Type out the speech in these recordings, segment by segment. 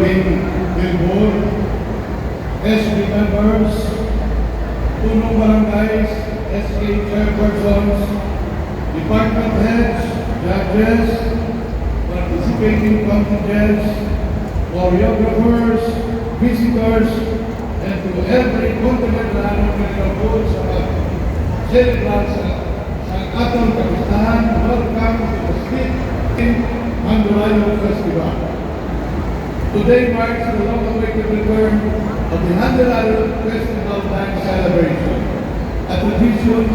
Bing Gilmore, SB members, punong barangays, SK chairpersons, department heads, judges, participating contingents, choreographers, visitors, and to every continental medical board sa mag-celebrar sa atong kapistahan, welcome to the Street Handulayo Festival. Today marks the long-awaited return of the Handulayo Festival Band celebration, a tradition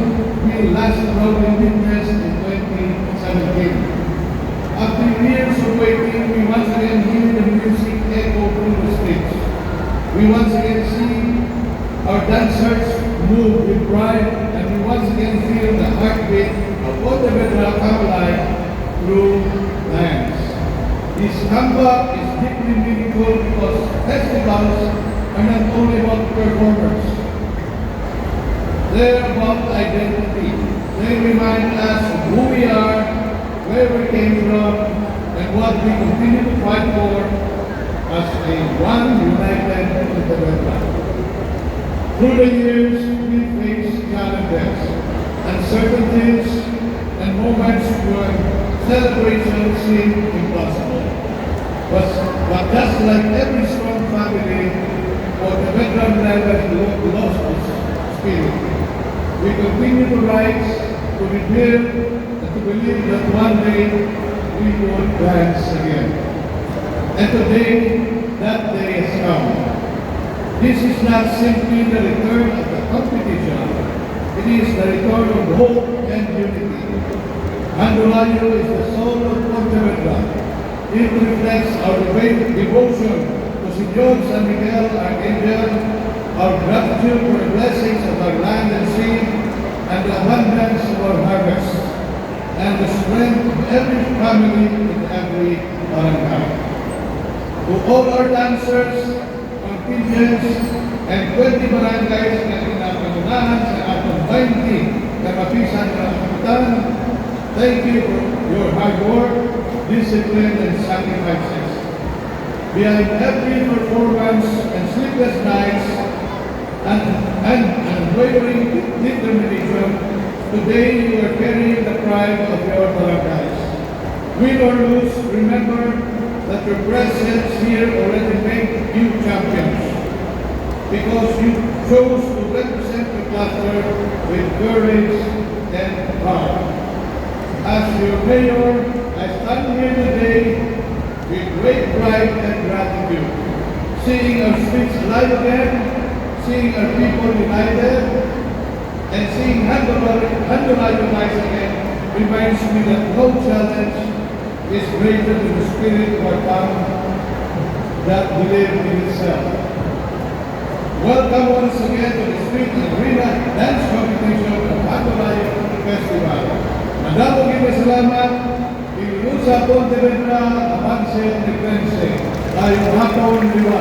we last proudly witnessed in 2017. After years of waiting, we once again hear the music echo through the streets. We once again see our dancers move with pride, and we once again feel the heartbeat of Pontevedra Kamalay through dance. This Kamba is deeply meaningful because festivals are not only about performers. They're about identity. They remind us of who we are, where we came from, and what we continue to fight for as a one united Pontevedra. Through the years, we faced challenges, uncertainties, and moments where celebration seemed impossible. But just like every strong family, Pontevedra never lost its spirit. We continue to rise, to rebuild, and to believe that one day we will dance again. And today, that day has come. This is not simply the return of the competition. It is the return of hope and unity. Handulayo is the soul of Pontevedra. It reflects our devotion to Señor San Miguel Archangel, our gratitude for the blessings of our land and sea, and the abundance of our harvest, and the strength of every family in every barangay. To all our dancers, contingents, and 20 barangays na pinapangunahan sa atong 20 na mapisan na kapitan, thank you for your hard work, discipline, and sacrifices. Behind every performance and sleepless nights and unwavering determination, today you are carrying the pride of your barangays. Win or lose, remember that your presence here already made you champions, because you chose to represent your cluster with courage and power. As your mayor, I stand here today with great pride and gratitude, seeing our streets alive again, seeing our people united, and seeing Handulayo rise again reminds me that no challenge is greater than the spirit of our town that believes in itself. Welcome once again to the Street and Arena Dance Competition of Handulayo Festival. Madamong salamat, Ilusa Pontevedra, Avance, Negrense, tayong hapon liwa.